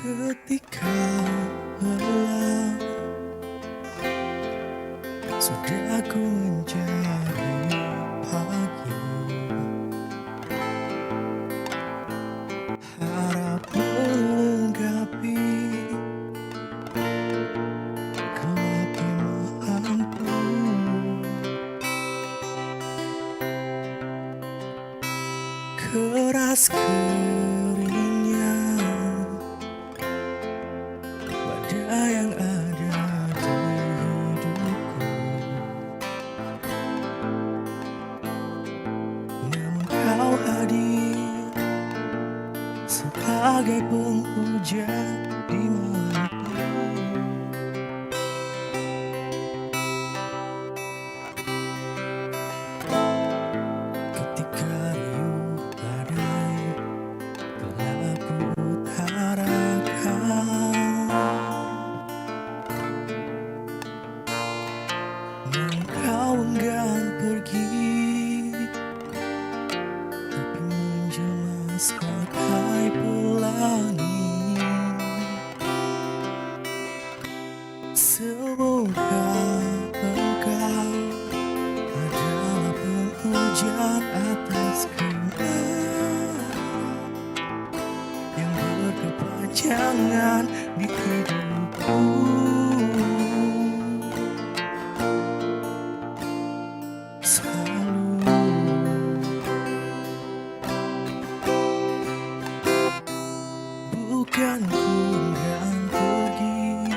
Ketika lelah sudah aku mencari pagi, harap melengkapi gelapnya malamku. Keras keringnya badai yang ada di hidupku, namun kau hadir sebagai penghujan di malamku. Ketika riuh badai telah ku utarakan, namun kau enggan pergi, tapi menjelma sebagai pelangi. Semoga engkau adalah penghujan atas kemarau yang berkepanjangan di hidupku. Bukan ku enggan pergi,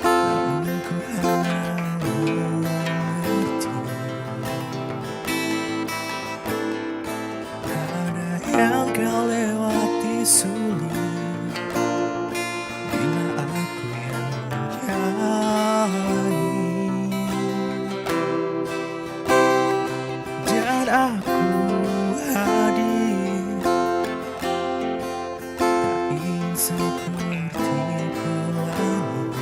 namun ku hanya mengerti ada yang kau lewati sulit bila aku yang menjalani, dan aku hadir seperti pelangi,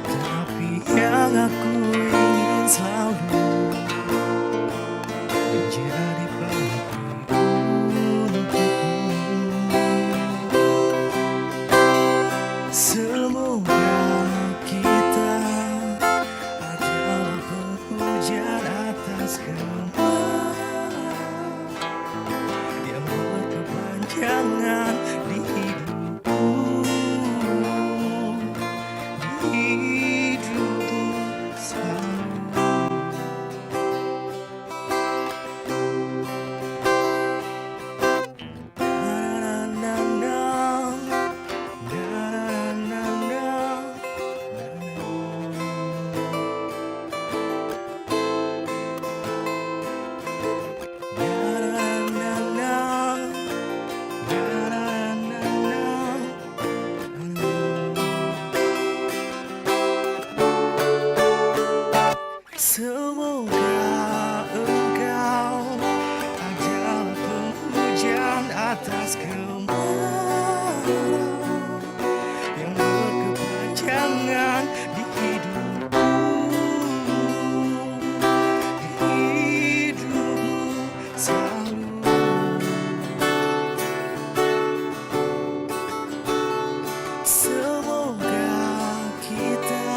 tapi yang aku ingin selalu menjadi bagiku untukmu. Semoga kita adalah penghujan atas kemarau yang berkepanjangan di hidupku, di hidupku selalu. Semoga engkau adalah penghujan atas kemarau yang berkepanjangan di hidupku, di hidupku selalu. Semoga kita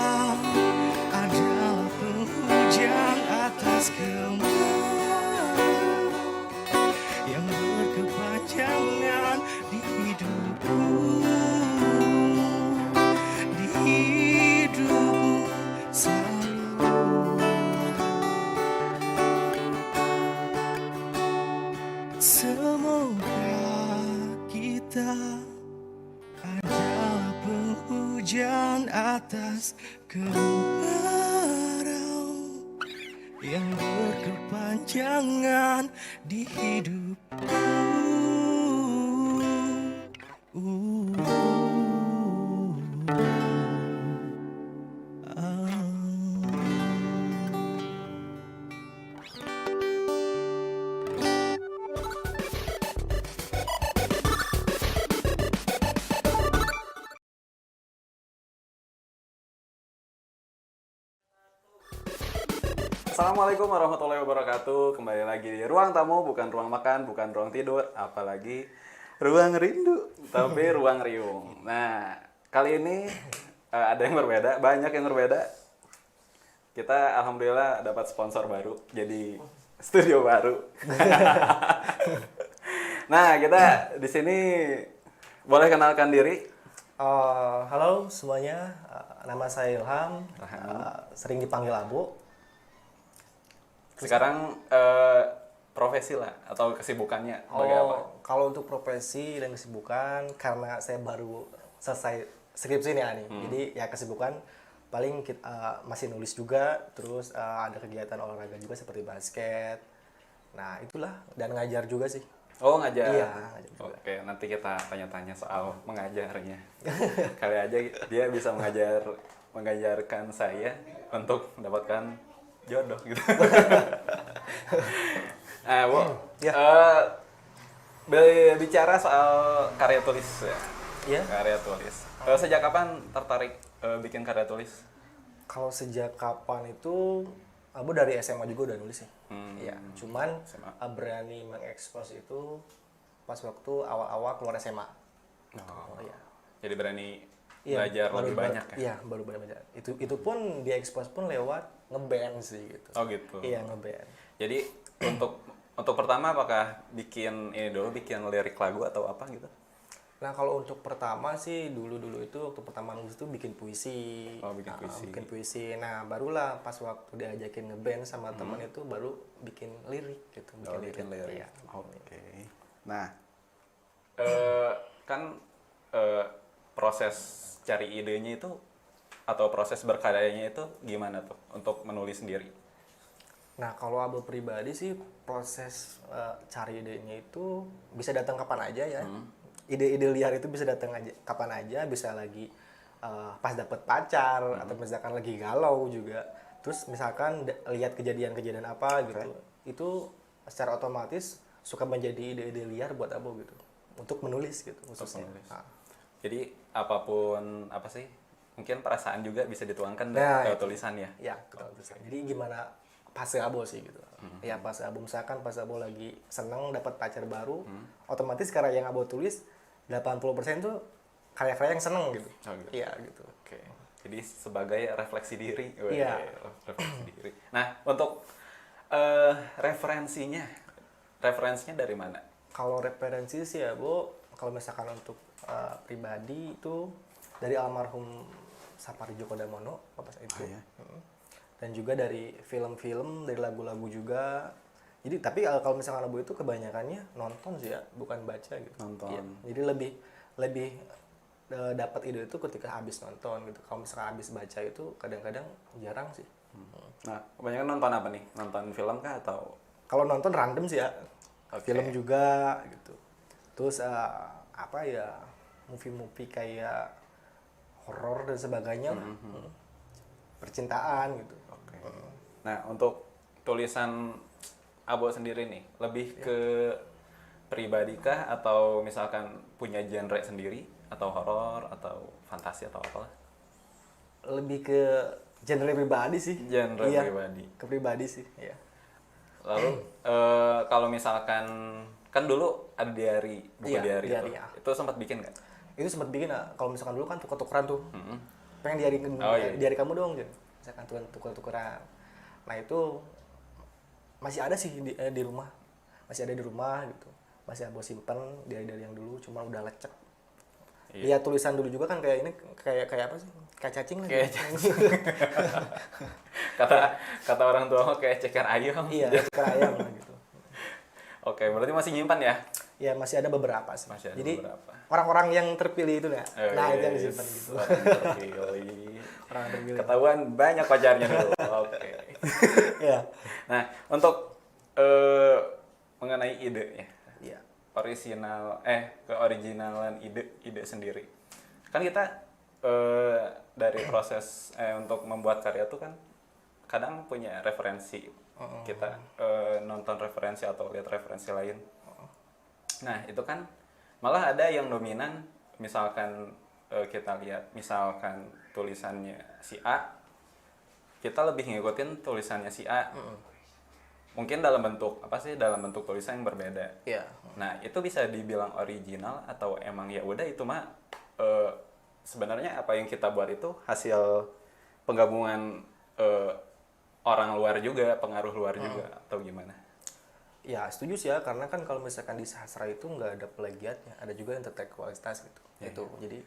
adalah penghujan atas kemarau yang berkepanjangan di hidupku, di hidupku selalu. Semoga kita adalah penghujan atas kemarau yang berkepanjangan di hidupku. Assalamualaikum warahmatullahi wabarakatuh. Kembali lagi di ruang tamu, bukan ruang makan, bukan ruang tidur, apalagi ruang rindu, tapi ruang riung. Nah, kali ini ada yang berbeda, banyak yang berbeda. Kita alhamdulillah dapat sponsor baru, jadi studio baru. Nah, kita di sini boleh kenalkan diri. Halo semuanya, nama saya Ilham, sering dipanggil Abu. Sekarang profesi lah atau kesibukannya sebagai apa? Kalau untuk profesi dan kesibukan, karena saya baru selesai skripsi nih, jadi ya kesibukan paling masih nulis juga, terus ada kegiatan olahraga juga seperti basket. Nah itulah, dan ngajar juga sih. Oh, ngajar. Iya, ngajar juga. Oke, nanti kita tanya-tanya soal mengajarnya. Kali aja dia bisa mengajarkan saya untuk mendapatkan jodoh gitu. Nah, Bu, Ya. bicara soal karya tulis ya. Iya. Karya tulis. Sejak kapan tertarik bikin karya tulis? Kalau sejak kapan itu, Abu dari SMA juga udah nulis ya. Iya, cuman SMA. berani mengekspos itu pas waktu awal-awal keluar SMA. Oh iya. Jadi berani Iya, belajar lebih banyak ya? Iya, baru belajar. Itu pun diekspos pun lewat ngeband sih gitu. Oh gitu. Iya, ngeband. Jadi untuk pertama apakah bikin lirik lagu atau apa gitu? Nah, kalau untuk pertama sih dulu itu waktu pertama nulis itu bikin puisi. Oh, bikin puisi. Bikin puisi. Nah, barulah pas waktu diajakin ngeband sama teman itu baru bikin lirik gitu, Bikin lirik. Iya. Oke. Nah, kan proses cari idenya itu atau proses berkaryanya itu gimana tuh untuk menulis sendiri? Nah, kalau Abu pribadi sih proses cari idenya itu bisa datang kapan aja ya. Ide-ide liar itu bisa datang aja kapan aja, bisa lagi pas dapet pacar atau misalkan lagi galau juga. Terus misalkan lihat kejadian-kejadian apa gitu. Itu secara otomatis suka menjadi ide-ide liar buat Abu gitu. Untuk menulis gitu khususnya. menulis. Nah. Jadi apapun apa sih? Mungkin perasaan juga bisa dituangkan Nah, ke tulisan ya. Ya, betul. Jadi gimana fase Abo sih gitu. Ya fase Abo, misalkan pas Abo lagi seneng dapat pacar baru, otomatis karya yang Abo tulis 80% tuh karya-karya yang seneng gitu. Oh, gitu. Iya gitu. Oke. Jadi sebagai refleksi diri. Iya. Refleksi diri. Nah, untuk referensinya dari mana? Kalau referensi sih Abo, kalau misalkan untuk pribadi itu dari almarhum Sapari Djoko Damono, apa itu. iya. Dan juga dari film-film, dari lagu-lagu juga. Jadi tapi kalau misalkan Abu itu kebanyakannya nonton sih ya, bukan baca gitu. Nonton. Iya. Jadi lebih dapat ide itu ketika habis nonton gitu. Kalau misalkan habis baca itu kadang-kadang jarang sih. Nah, kebanyakan nonton apa nih? Nonton film kah atau Kalau nonton random sih ya. Oke. Film juga gitu. Terus apa ya, movie-movie kayak horor dan sebagainya lah. Percintaan gitu. Oke. Nah, untuk tulisan Abo sendiri nih, lebih ke pribadi kah atau misalkan punya genre sendiri atau horor atau fantasi atau apalah? Lebih ke genre pribadi sih. Genre Iya, pribadi. ke pribadi sih, iya. Lalu kalau misalkan kan dulu ada buku Iya, diary diary, itu. ya. Itu sempat bikin nggak? Itu sempat bikin, kalau misalkan dulu kan tuker-tukeran tuh. Pengen diary, Oh, iya. diary kamu dong gitu. Misalkan tuker-tukeran. Nah itu masih ada sih di rumah. Masih ada di rumah gitu. Masih Abo simpen diary yang dulu, cuma udah lecek. Iya. Iya, tulisan dulu juga kan kayak ini, kayak apa sih? Kayak cacing lah. Kayak gitu. kata orang tua kayak ceker ayam. Iya, ceker ayam lah gitu. Oke, berarti masih nyimpan ya? Ya masih ada beberapa sih. Masih ada Jadi beberapa. orang-orang yang terpilih itu ya. Nah, itu yang Yes, disimpan gitu. orang terpilih. Orang yang terpilih. Ketahuan banyak pacarnya dulu. Oke. Iya. Nah, untuk mengenai ide ya. Iya. Keoriginalan ide sendiri. Kan kita dari proses untuk membuat karya tuh kan kadang punya referensi. Kita nonton referensi atau lihat referensi lain. Nah, itu kan malah ada yang dominan, misalkan kita lihat misalkan tulisannya si A kita lebih ngikutin tulisannya si A. Mungkin dalam bentuk apa sih? Dalam bentuk tulisan yang berbeda. Iya. Nah, itu bisa dibilang original atau emang ya udah itu mah sebenarnya apa yang kita buat itu hasil penggabungan orang luar juga, pengaruh luar juga atau gimana? Ya setuju sih ya, karena kan kalau misalkan di sastra itu nggak ada plagiatnya, ada juga intelektualitas gitu. Jadi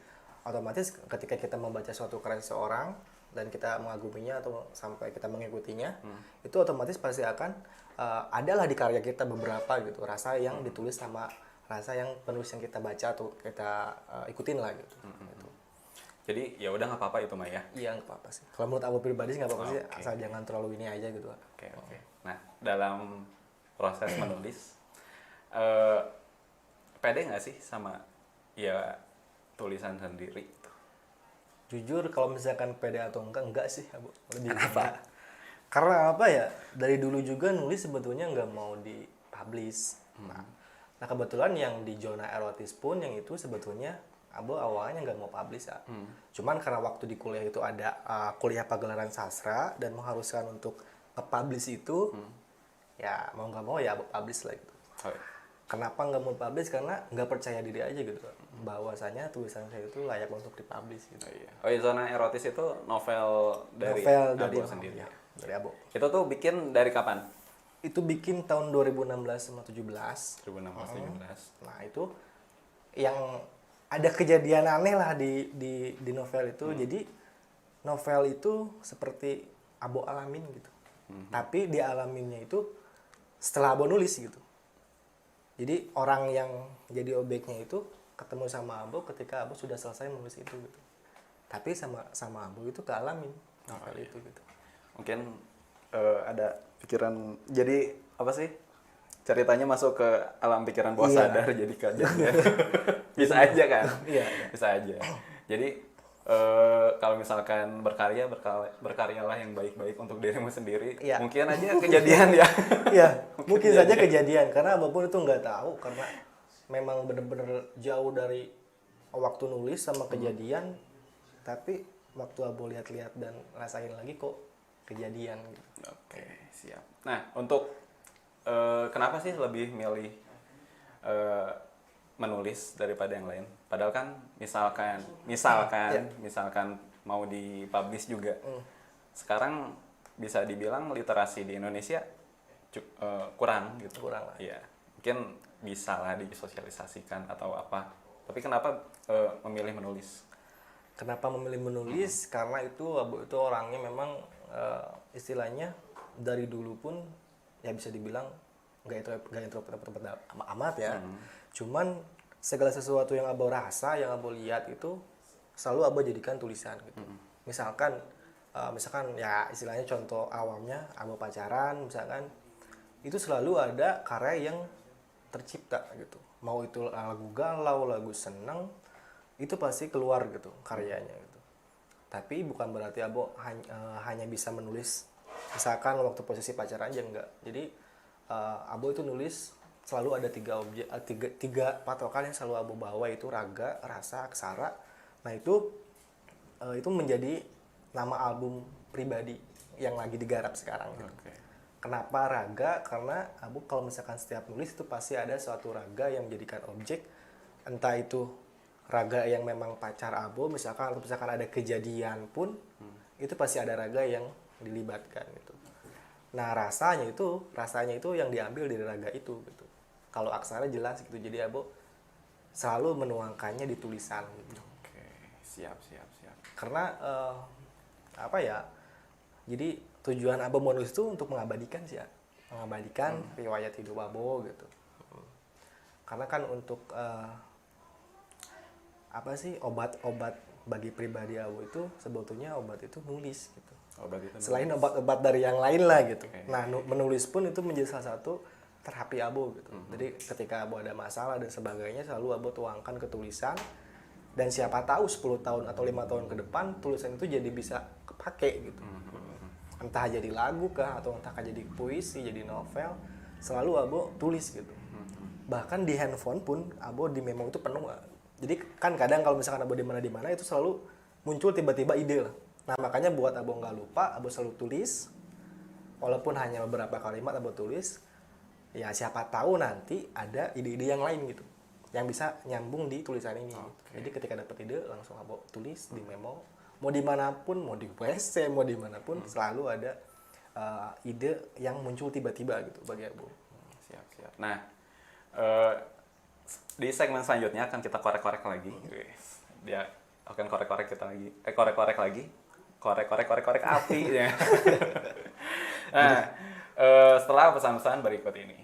otomatis ketika kita membaca suatu karya seseorang dan kita mengaguminya atau sampai kita mengikutinya, itu otomatis pasti akan adalah di karya kita beberapa gitu rasa yang ditulis sama rasa yang penulis yang kita baca atau kita ikutin lah gitu. Gitu. Jadi ya udah nggak apa-apa itu mah ya. Iya nggak apa-apa sih. Kalau menurut aku pribadi nggak apa-apa sih, Oke. asal jangan terlalu ini aja gitu. Oke. Nah, dalam proses menulis pede nggak sih sama ya tulisan sendiri? Jujur kalau misalkan pede atau enggak sih, Abu. Lebih enggak. Karena apa ya? Dari dulu juga nulis sebetulnya nggak mau dipublish. Nah kebetulan yang di zona erotis pun yang itu sebetulnya Abu awalnya nggak mau publish ya. Cuman karena waktu di kuliah itu ada kuliah pagelaran sastra dan mengharuskan untuk nge-publish itu, ya mau nggak mau ya Abu publish lah gitu. Oh, iya. Kenapa nggak mau publish? Karena nggak percaya diri aja gitu, bahwasanya tulisan saya itu layak untuk dipublish gitu. Oh iya. Oh iya, zona erotis itu novel dari Novel Abu dari sendiri. ya, dari Abu. Itu tuh bikin dari kapan? Itu bikin tahun 2016 sama 17. 2016-17. Nah itu yang ada kejadian aneh lah di novel itu. Jadi novel itu seperti Abo alamin gitu. Tapi di alaminnya itu setelah Abo nulis gitu. Jadi orang yang jadi objeknya itu ketemu sama Abo ketika Abo sudah selesai nulis itu gitu. Tapi sama Abo itu kealamin novel itu gitu. Mungkin ada pikiran, jadi apa sih? Ceritanya masuk ke alam pikiran bawah Iya. sadar jadi kejadian. Bisa aja kan? Iya. Bisa aja. Jadi kalau misalkan berkaryalah yang baik-baik untuk dirimu sendiri. Iya. Mungkin aja kejadian ya. Iya, mungkin saja kejadian karena apapun itu nggak tahu karena memang bener-bener jauh dari waktu nulis sama kejadian, tapi waktu Abo lihat-lihat dan rasain lagi kok kejadian gitu. Oke, siap. Nah, untuk kenapa sih lebih milih menulis daripada yang lain? Padahal kan misalkan mau dipublish juga. Sekarang bisa dibilang literasi di Indonesia kurang gitu. Kurang lah. Iya. Mungkin bisa lah disosialisasikan atau apa. Tapi kenapa memilih menulis? Kenapa memilih menulis? Karena itu Abo itu orangnya memang istilahnya dari dulu pun ya bisa dibilang nggak introvert amat ya. Cuman segala sesuatu yang Abo rasa, yang Abo lihat itu selalu Abo jadikan tulisan gitu. Misalkan ya istilahnya contoh awamnya Abo pacaran misalkan, itu selalu ada karya yang tercipta gitu. Mau itu lagu galau, lagu senang, itu pasti keluar gitu karyanya gitu. Tapi bukan berarti Abo hanya bisa menulis misalkan waktu posisi pacaran aja, enggak. Jadi Abo itu nulis selalu ada tiga patokan yang selalu Abo bawa, itu raga, rasa, aksara. Nah itu menjadi nama album pribadi yang lagi digarap sekarang gitu. Oke. Kenapa raga? Karena Abo kalau misalkan setiap nulis itu pasti ada suatu raga yang menjadikan objek, entah itu raga yang memang pacar Abo misalkan, atau misalkan ada kejadian pun itu pasti ada raga yang dilibatkan gitu. Nah rasanya itu yang diambil dari raga itu gitu. Kalau aksara jelas gitu, jadi Abo selalu menuangkannya di tulisan gitu. Oke, siap. Karena apa ya? Jadi tujuan Abo menulis itu untuk mengabadikan sih ya, mengabadikan riwayat hidup Abo gitu. Karena kan untuk apa sih obat bagi pribadi Abo itu sebetulnya obat itu nulis gitu. Obat itu Selain obat-obat dari yang lain lah gitu. Oke. Nah menulis pun itu menjadi salah satu terapi Abo gitu. Jadi ketika Abo ada masalah dan sebagainya selalu Abo tuangkan ke tulisan, dan siapa tahu 10 tahun atau 5 tahun ke depan tulisan itu jadi bisa kepake gitu. Entah jadi lagu kah atau entah jadi puisi, jadi novel, selalu Abo tulis gitu. Bahkan di handphone pun Abo di memo itu penuh. Jadi kan kadang kalau misalkan Abo di mana itu selalu muncul tiba-tiba ide lah. Nah makanya buat Abo nggak lupa, Abo selalu tulis, walaupun hanya beberapa kalimat Abo tulis, ya siapa tahu nanti ada ide-ide yang lain gitu, yang bisa nyambung di tulisan ini. Jadi ketika dapat ide langsung Abo tulis di memo, mau dimanapun, mau di WC, mau dimanapun, selalu ada ide yang muncul tiba-tiba gitu bagi Abo. Siap. Nah, di segmen selanjutnya akan kita korek-korek lagi. Dia akan korek-korek kita lagi. Korek-korek lagi. Korek api ya. Nah, setelah pesan-pesan berikut ini.